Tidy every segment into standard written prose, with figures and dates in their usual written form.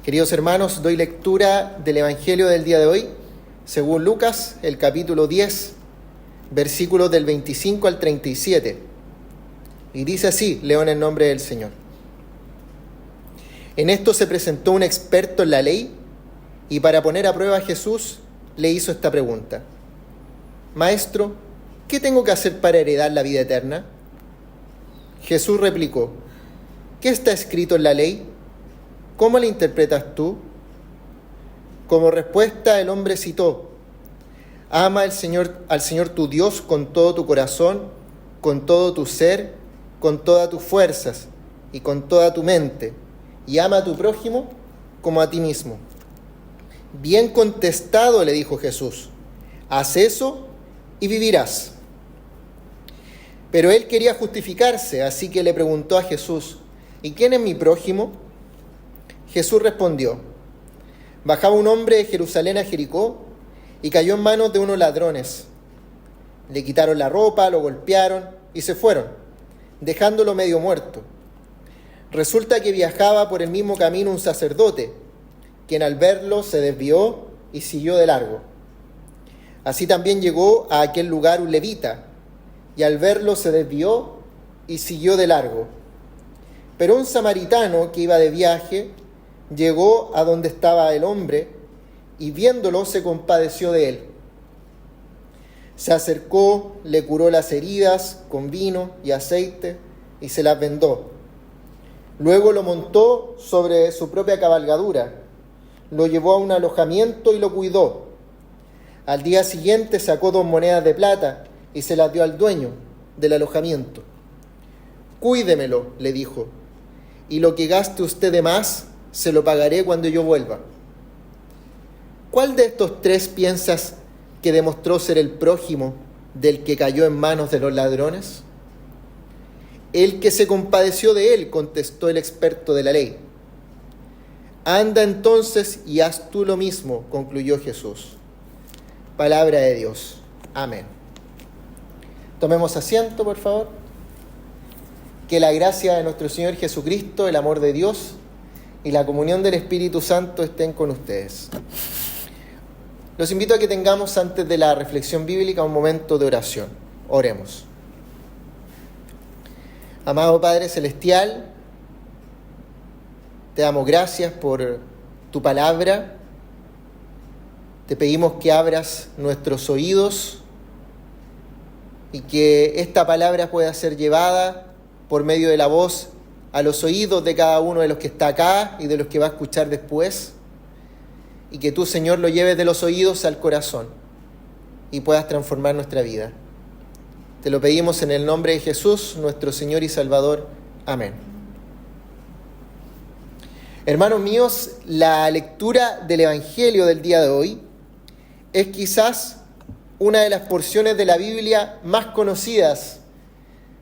Queridos hermanos, doy lectura del Evangelio del día de hoy, según Lucas, el capítulo 10, versículos del 25 al 37. Y dice así, leo en el nombre del Señor. En esto se presentó un experto en la ley y para poner a prueba a Jesús le hizo esta pregunta. Maestro, ¿qué tengo que hacer para heredar la vida eterna? Jesús replicó, ¿qué está escrito en la ley? ¿Cómo la interpretas tú? Como respuesta el hombre citó, ama al Señor tu Dios con todo tu corazón, con todo tu ser, con todas tus fuerzas y con toda tu mente, y ama a tu prójimo como a ti mismo. Bien contestado, le dijo Jesús, haz eso y vivirás. Pero él quería justificarse, así que le preguntó a Jesús, ¿y quién es mi prójimo? Jesús respondió, bajaba un hombre de Jerusalén a Jericó y cayó en manos de unos ladrones. Le quitaron la ropa, lo golpearon y se fueron, dejándolo medio muerto. Resulta que viajaba por el mismo camino un sacerdote, quien al verlo se desvió y siguió de largo. Así también llegó a aquel lugar un levita, y al verlo se desvió y siguió de largo. Pero un samaritano que iba de viaje llegó a donde estaba el hombre y viéndolo se compadeció de él. Se acercó, le curó las heridas con vino y aceite y se las vendó. Luego lo montó sobre su propia cabalgadura, lo llevó a un alojamiento y lo cuidó. Al día siguiente sacó 2 monedas de plata y se las dio al dueño del alojamiento. Cuídemelo, le dijo, y lo que gaste usted de más se lo pagaré cuando yo vuelva. ¿Cuál de estos 3 piensas que demostró ser el prójimo del que cayó en manos de los ladrones? El que se compadeció de él, contestó el experto de la ley. Anda entonces y haz tú lo mismo, concluyó Jesús. Palabra de Dios. Amén. Tomemos asiento, por favor. Que la gracia de nuestro Señor Jesucristo, el amor de Dios y la comunión del Espíritu Santo estén con ustedes. Los invito a que tengamos antes de la reflexión bíblica un momento de oración. Oremos. Amado Padre Celestial, te damos gracias por tu palabra. Te pedimos que abras nuestros oídos y que esta palabra pueda ser llevada por medio de la voz a los oídos de cada uno de los que está acá y de los que va a escuchar después, y que tú, Señor, lo lleves de los oídos al corazón y puedas transformar nuestra vida. Te lo pedimos en el nombre de Jesús, nuestro Señor y Salvador. Amén. Hermanos míos, la lectura del Evangelio del día de hoy es quizás una de las porciones de la Biblia más conocidas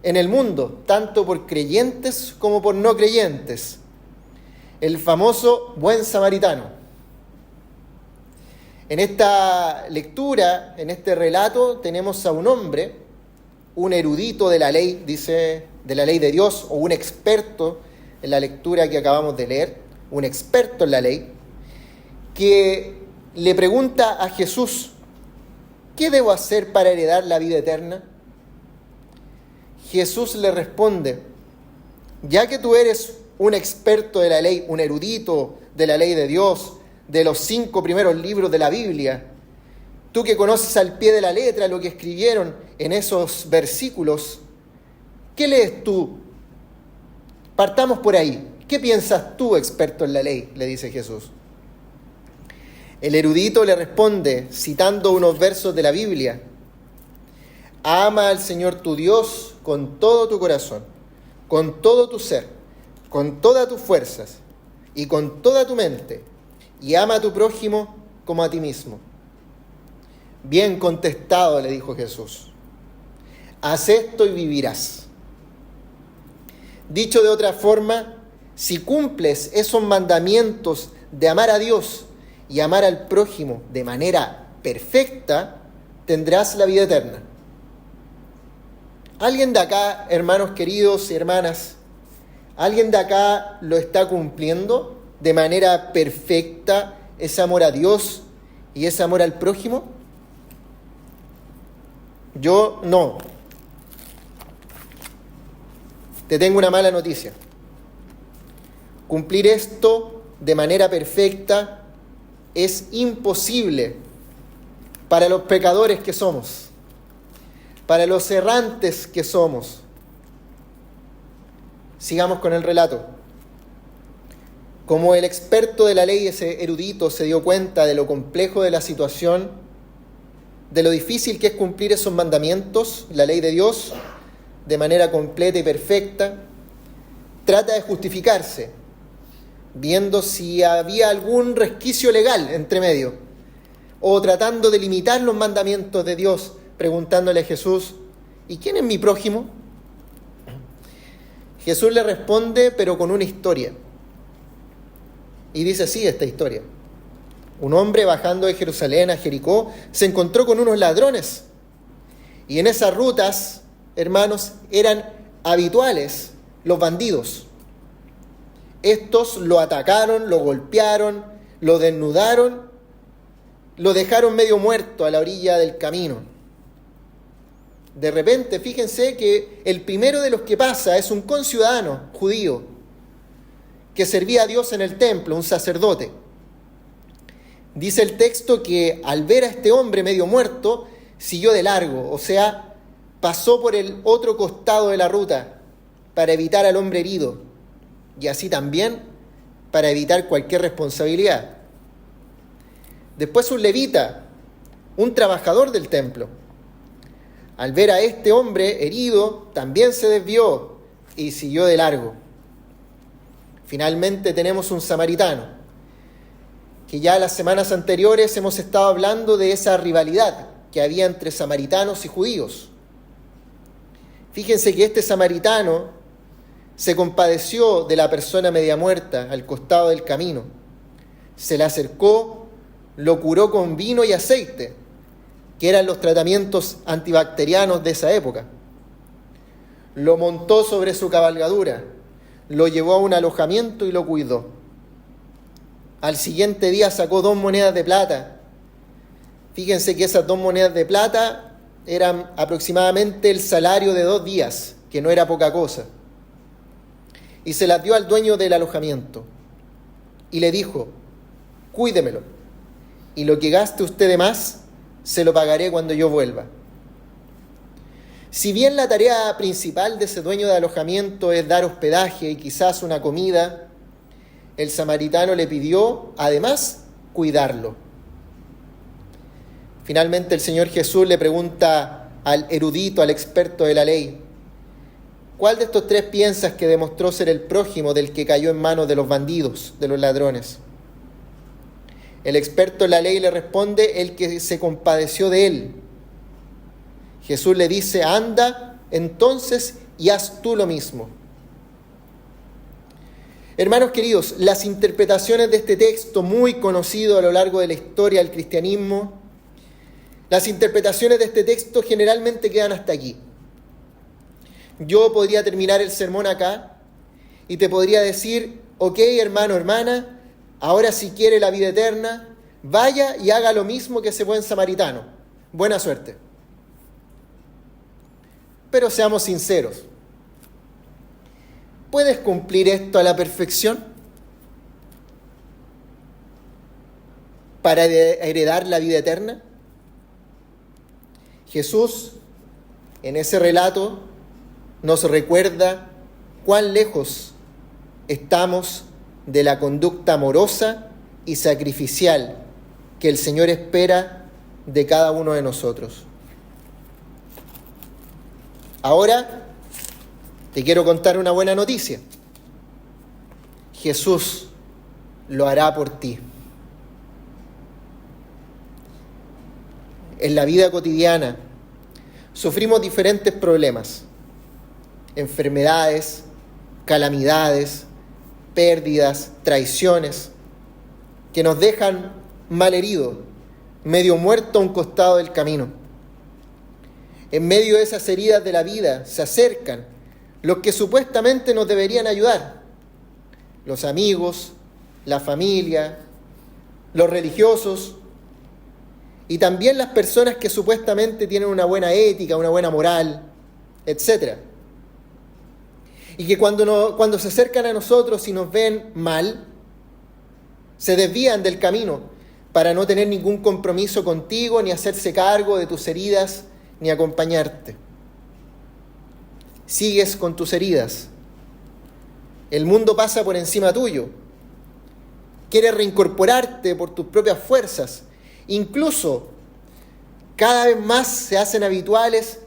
en el mundo, tanto por creyentes como por no creyentes. El famoso buen samaritano. En esta lectura, en este relato, tenemos a un hombre, un erudito de la ley, dice, de la ley de Dios, o un experto en la lectura que acabamos de leer, un experto en la ley, que le pregunta a Jesús, ¿qué debo hacer para heredar la vida eterna? Jesús le responde, ya que tú eres un experto de la ley, un erudito de la ley de Dios, de los 5 primeros libros de la Biblia, tú que conoces al pie de la letra lo que escribieron en esos versículos, ¿qué lees tú? Partamos por ahí. ¿Qué piensas tú, experto en la ley?, le dice Jesús. El erudito le responde, citando unos versos de la Biblia, ama al Señor tu Dios con todo tu corazón, con todo tu ser, con todas tus fuerzas y con toda tu mente, y ama a tu prójimo como a ti mismo. Bien contestado, le dijo Jesús. Haz esto y vivirás. Dicho de otra forma, si cumples esos mandamientos de amar a Dios y amar al prójimo de manera perfecta, tendrás la vida eterna. ¿Alguien de acá, hermanos queridos y hermanas, alguien de acá lo está cumpliendo? de manera perfecta ese amor a Dios y ese amor al prójimo? Yo no. Te tengo una mala noticia. Cumplir esto de manera perfecta es imposible para los pecadores que somos, para los errantes que somos. Sigamos con el relato. Como el experto de la ley, ese erudito, se dio cuenta de lo complejo de la situación, de lo difícil que es cumplir esos mandamientos, la ley de Dios, de manera completa y perfecta, trata de justificarse, viendo si había algún resquicio legal entre medio, o tratando de limitar los mandamientos de Dios, preguntándole a Jesús, ¿y quién es mi prójimo? Jesús le responde, pero con una historia. Y dice así esta historia. Un hombre bajando de Jerusalén a Jericó se encontró con unos ladrones. Y en esas rutas, hermanos, eran habituales los bandidos. Estos lo atacaron, lo golpearon, lo desnudaron, lo dejaron medio muerto a la orilla del camino. De repente, fíjense que el primero de los que pasa es un conciudadano judío que servía a Dios en el templo, un sacerdote. Dice el texto que al ver a este hombre medio muerto, siguió de largo, o sea, pasó por el otro costado de la ruta para evitar al hombre herido y así también para evitar cualquier responsabilidad. Después un levita, un trabajador del templo, al ver a este hombre herido, también se desvió y siguió de largo. Finalmente tenemos un samaritano, que ya las semanas anteriores hemos estado hablando de esa rivalidad que había entre samaritanos y judíos. Fíjense que este samaritano se compadeció de la persona media muerta al costado del camino. Se le acercó, lo curó con vino y aceite, que eran los tratamientos antibacterianos de esa época. Lo montó sobre su cabalgadura, lo llevó a un alojamiento y lo cuidó. Al siguiente día sacó 2 monedas de plata. Fíjense que esas 2 monedas de plata eran aproximadamente el salario de 2 días, que no era poca cosa. Y se las dio al dueño del alojamiento. Y le dijo, cuídemelo, y lo que gaste usted de más, se lo pagaré cuando yo vuelva. Si bien la tarea principal de ese dueño de alojamiento es dar hospedaje y quizás una comida, el samaritano le pidió, además, cuidarlo. Finalmente el Señor Jesús le pregunta al erudito, al experto de la ley, ¿cuál de estos 3 piensas que demostró ser el prójimo del que cayó en manos de los bandidos, de los ladrones? El experto en la ley le responde, el que se compadeció de él. Jesús le dice, anda entonces y haz tú lo mismo. Hermanos queridos, las interpretaciones de este texto muy conocido a lo largo de la historia del cristianismo, las interpretaciones de este texto generalmente quedan hasta aquí. Yo podría terminar el sermón acá y te podría decir, ok, hermano, hermana, ahora si quiere la vida eterna, vaya y haga lo mismo que ese buen samaritano. Buena suerte. Pero seamos sinceros. ¿Puedes cumplir esto a la perfección? ¿Para heredar la vida eterna? Jesús, en ese relato, nos recuerda cuán lejos estamos de la conducta amorosa y sacrificial que el Señor espera de cada uno de nosotros. Ahora te quiero contar una buena noticia. Jesús lo hará por ti. En la vida cotidiana sufrimos diferentes problemas, enfermedades, calamidades, pérdidas, traiciones, que nos dejan malheridos, medio muertos a un costado del camino. En medio de esas heridas de la vida se acercan los que supuestamente nos deberían ayudar, los amigos, la familia, los religiosos y también las personas que supuestamente tienen una buena ética, una buena moral, etc. Y que cuando se acercan a nosotros y nos ven mal, se desvían del camino para no tener ningún compromiso contigo, ni hacerse cargo de tus heridas, ni acompañarte. Sigues con tus heridas. El mundo pasa por encima tuyo. Quieres reincorporarte por tus propias fuerzas. Incluso, cada vez más se hacen habituales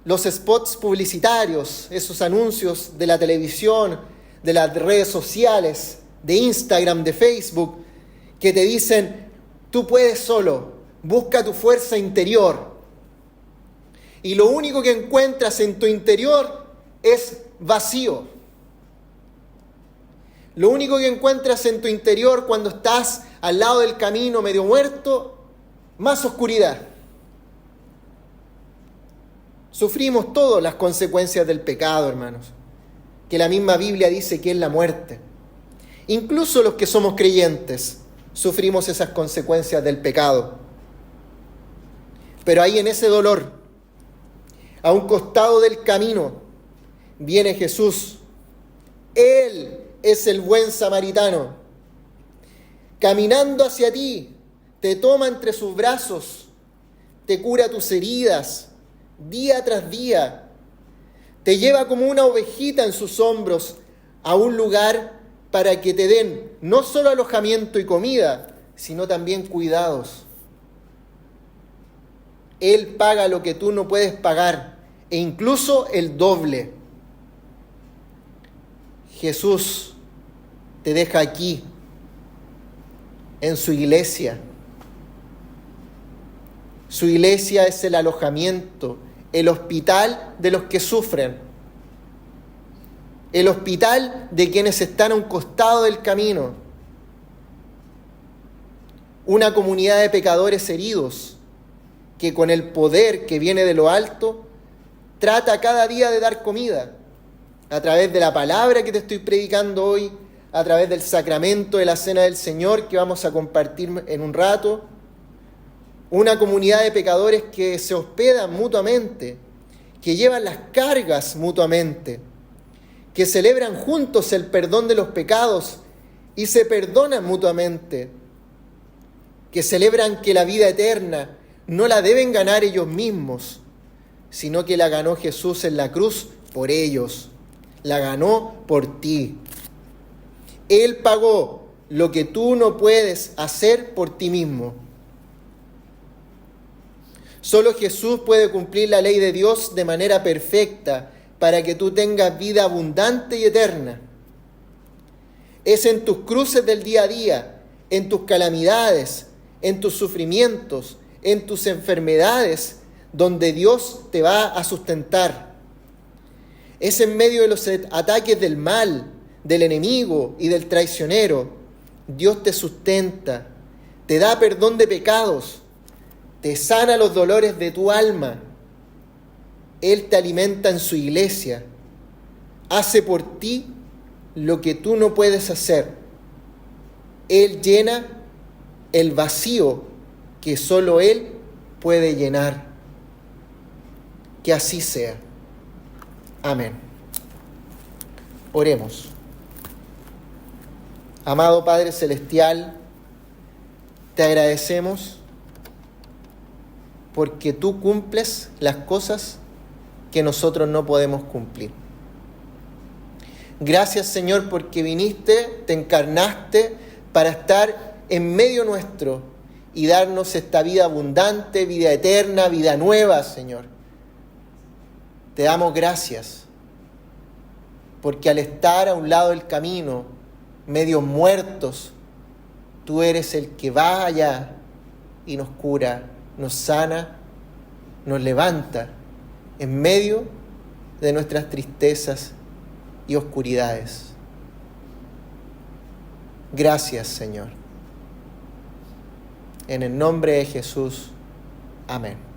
los spots publicitarios, esos anuncios de la televisión, de las redes sociales, de Instagram, de Facebook, que te dicen, tú puedes solo, busca tu fuerza interior. Y lo único que encuentras en tu interior es vacío. Lo único que encuentras en tu interior cuando estás al lado del camino medio muerto, más oscuridad. Sufrimos todas las consecuencias del pecado, hermanos, que la misma Biblia dice que es la muerte. Incluso los que somos creyentes sufrimos esas consecuencias del pecado. Pero ahí en ese dolor, a un costado del camino, viene Jesús. Él es el buen samaritano. Caminando hacia ti, te toma entre sus brazos, te cura tus heridas, día tras día. Te lleva como una ovejita en sus hombros a un lugar para que te den no solo alojamiento y comida, sino también cuidados. Él paga lo que tú no puedes pagar, e incluso el doble. Jesús te deja aquí, en su iglesia. Su iglesia es el alojamiento, el hospital de los que sufren, el hospital de quienes están a un costado del camino, una comunidad de pecadores heridos que con el poder que viene de lo alto trata cada día de dar comida a través de la palabra que te estoy predicando hoy, a través del sacramento de la Cena del Señor que vamos a compartir en un rato. Una comunidad de pecadores que se hospedan mutuamente, que llevan las cargas mutuamente, que celebran juntos el perdón de los pecados y se perdonan mutuamente, que celebran que la vida eterna no la deben ganar ellos mismos, sino que la ganó Jesús en la cruz por ellos, la ganó por ti. Él pagó lo que tú no puedes hacer por ti mismo. Solo Jesús puede cumplir la ley de Dios de manera perfecta para que tú tengas vida abundante y eterna. Es en tus cruces del día a día, en tus calamidades, en tus sufrimientos, en tus enfermedades, donde Dios te va a sustentar. Es en medio de los ataques del mal, del enemigo y del traicionero. Dios te sustenta, te da perdón de pecados, te sana los dolores de tu alma. Él te alimenta en su iglesia. Hace por ti lo que tú no puedes hacer. Él llena el vacío que solo Él puede llenar. Que así sea. Amén. Oremos. Amado Padre Celestial, te agradecemos porque tú cumples las cosas que nosotros no podemos cumplir. Gracias, Señor, porque viniste, te encarnaste para estar en medio nuestro y darnos esta vida abundante, vida eterna, vida nueva, Señor. Te damos gracias porque al estar a un lado del camino, medio muertos, tú eres el que va allá y nos cura, nos sana, nos levanta en medio de nuestras tristezas y oscuridades. Gracias, Señor. En el nombre de Jesús. Amén.